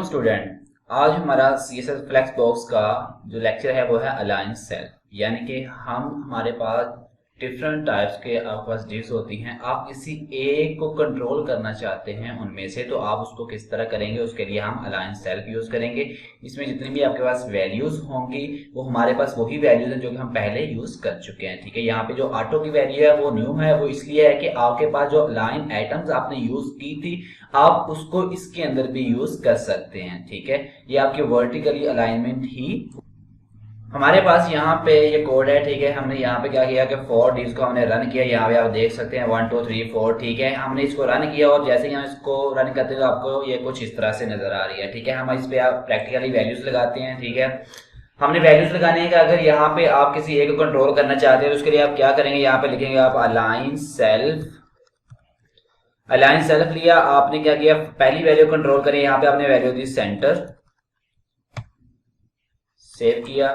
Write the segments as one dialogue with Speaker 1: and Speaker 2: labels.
Speaker 1: Student, आज हमारा CSS flex box का जो लेक्चर है वो है अलाइन सेल। यानी कि हमारे पास डिफरेंट टाइप्स के आपके पास डिव्स होती हैं। आप किसी एक को कंट्रोल करना चाहते हैं उनमें से, तो आप उसको किस तरह करेंगे, उसके लिए हम अलाइन सेल यूज करेंगे। इसमें जितनी भी आपके पास वैल्यूज होंगी वो हमारे पास वही वैल्यूज हैं जो कि हम पहले यूज कर चुके हैं। ठीक है, यहाँ पे जो ऑटो की वैल्यू है वो न्यू है। वो इसलिए है कि आपके पास जो अलाइन आइटम्स आपने यूज की थी आप उसको इसके अंदर भी यूज कर सकते हैं। ठीक है, ये आपकी वर्टिकली अलाइनमेंट ही। हमारे पास यहाँ पे ये कोड है। ठीक है, हमने यहाँ पे क्या किया कि 4 डिव्स को हमने रन किया। यहाँ पे आप देख सकते हैं 1 2 3 4। ठीक है, हमने इसको रन किया और जैसे ही हम इसको रन करते हैं तो आपको ये कुछ इस तरह से नजर आ रही है। ठीक है, हम इस पे आप प्रैक्टिकली वैल्यूज लगाते हैं। ठीक है, हमने वैल्यूज लगाने हैं कि अगर यहाँ पे आप किसी एक को कंट्रोल करना चाहते हैं तो उसके लिए आप क्या करेंगे, यहाँ पे लिखेंगे आप अलाइन सेल्फ। अलाइन सेल्फ लिया, आपने क्या किया, पहली वैल्यू कंट्रोल करें। यहाँ पे आपने वैल्यू दी सेंटर, सेव किया,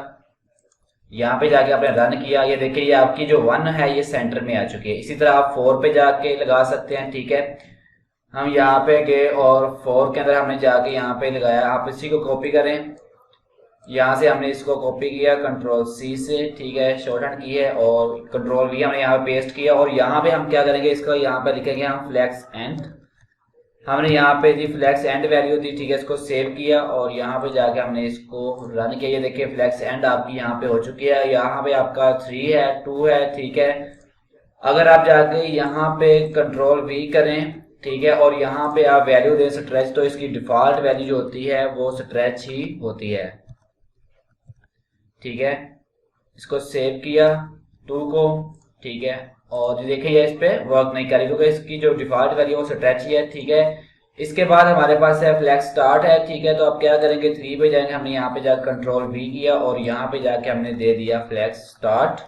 Speaker 1: यहाँ पे जाके आपने रन किया। ये देखिए, ये आपकी जो 1 है ये सेंटर में आ चुकी है। इसी तरह आप 4 पे जाके लगा सकते हैं। ठीक है, हम यहाँ पे गए और 4 के अंदर हमने जाके यहाँ पे लगाया। आप इसी को कॉपी करें, यहाँ से हमने इसको कॉपी किया कंट्रोल C से। ठीक है, शॉर्टहैंड की है और कंट्रोल V हमने यहाँ पे पेस्ट किया। और यहाँ पे हम क्या करेंगे, इसको यहाँ पे लिखेंगे हम फ्लेक्स एंड। हमने यहाँ पे दी फ्लेक्स एंड वैल्यू थी। ठीक है, इसको सेव किया और यहाँ पे जाके हमने इसको रन किया। ये देखिए फ्लेक्स एंड आपकी यहाँ पे हो चुकी है। यहाँ पे आपका 3 है, 2 है। ठीक है, अगर आप जाके यहाँ पे कंट्रोल V करें, ठीक है, और यहाँ पे आप वैल्यू दें स्ट्रेच, तो इसकी डिफॉल्ट वैल्यू जो होती है वो स्ट्रेच ही होती है। ठीक है, इसको सेव किया 2 को। ठीक है, और देखिए ये इस पे वर्क नहीं करेगी क्योंकि इसकी जो डिफॉल्ट वैल्यू वो स्ट्रेच ही है। ठीक है, इसके बाद हमारे पास है फ्लेक्स स्टार्ट है। ठीक है, तो अब क्या करेंगे, 3 पे जाएंगे। हमने यहाँ पे जाकर कंट्रोल V किया और यहाँ पे जाके हमने दे दिया फ्लेक्स स्टार्ट,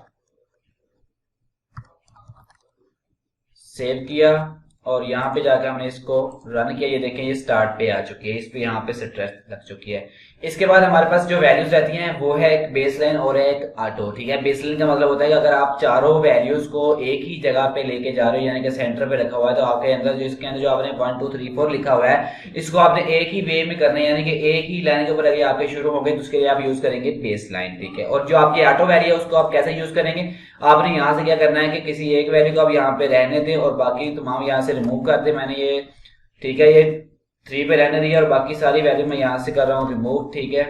Speaker 1: सेव किया और यहाँ पे जाकर हमने इसको रन किया। ये देखें ये स्टार्ट पे आ चुकी है, इस पे यहाँ पे स्ट्रेच लग चुकी है। इसके बाद हमारे पास जो वैल्यूज रहती हैं वो है एक बेसलाइन और एक ऑटो। ठीक है, बेसलाइन का मतलब होता है कि अगर आप चारों वैल्यूज को एक ही जगह पे लेके जा रहे हो, यानी कि सेंटर पे रखा हुआ है, तो आपके अंदर जो इसके अंदर जो आपने 1 2 3 4 लिखा हुआ है इसको आपने एक ही वे में करना है, यानी कि एक ही लाइन के ऊपर अगर आपके शुरू होंगे तो उसके लिए आप यूज करेंगे बेसलाइन। ठीक है, और जो आपकी ऑटो वैल्यू है उसको आप कैसे यूज करेंगे, आपने यहाँ से क्या करना है कि किसी एक वैल्यू को आप यहाँ पे रहने दें और बाकी तमाम यहाँ से रिमूव कर दें। मैंने ये, ठीक है, ये 3 पे रहने दिया और बाकी सारी वैल्यू मैं यहाँ से कर रहा हूँ रिमूव। ठीक है,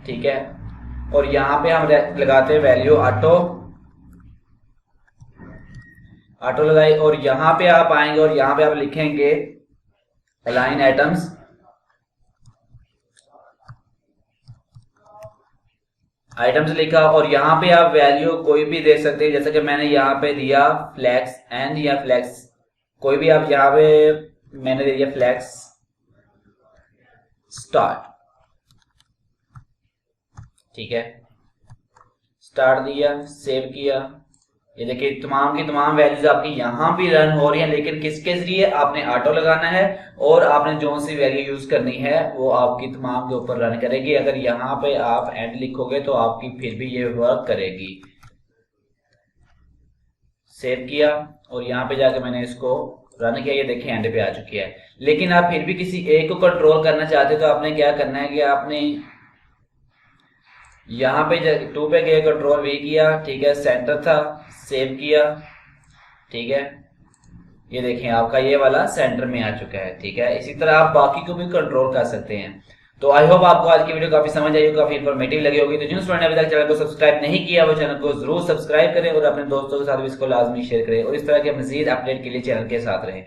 Speaker 1: ठीक है, और यहाँ पे हम लगाते हैं वैल्यू ऑटो, ऑटो लगाई और यहाँ पे आप आएंगे और यहाँ पे आप लिखेंगे अलाइन आइटम्स। आइटम्स लिखा और यहाँ पे आप वैल्यू कोई भी दे सकते हैं, जैसे कि मैंने यहाँ पे दिया फ्लेक्स एंड या फ्लेक्स, कोई भी आप यहाँ पे मैंने दे दिया फ्लेक्स स्टार्ट। ठीक है, स्टार्ट दिया, सेव किया। ये देखिए तमाम की तमाम वैल्यूज आपकी यहाँ भी रन हो रही हैं, लेकिन किसके जरिए, आपने ऑटो लगाना है और आपने जो सी वैल्यू यूज करनी है वो आपकी तमाम के ऊपर रन करेगी। अगर यहाँ पे आप एंड लिखोगे तो आपकी फिर भी ये वर्क करेगी। सेव किया और यहाँ पे जाके मैंने इसको रन किया। ये देखिए एंड पे आ चुकी है। लेकिन आप फिर भी किसी एक को कंट्रोल करना चाहते हो तो आपने क्या करना है कि आपने यहाँ पे 2 पे गए, कंट्रोल V किया। ठीक है, सेंटर था, सेव किया। ठीक है, ये देखें आपका ये वाला सेंटर में आ चुका है। ठीक है, इसी तरह आप बाकी को भी कंट्रोल कर सकते हैं। तो आई होप आपको आज की वीडियो काफी समझ आई होगी, काफी इन्फॉर्मेटिव लगी होगी। तो जिन स्टूडेंट ने अभी तक चैनल को सब्सक्राइब नहीं किया वो चैनल को जरूर सब्सक्राइब करें और अपने दोस्तों के साथ भी इसको लाजमी शेयर करें और इस तरह के मजीद अपडेट के लिए चैनल के साथ रहें।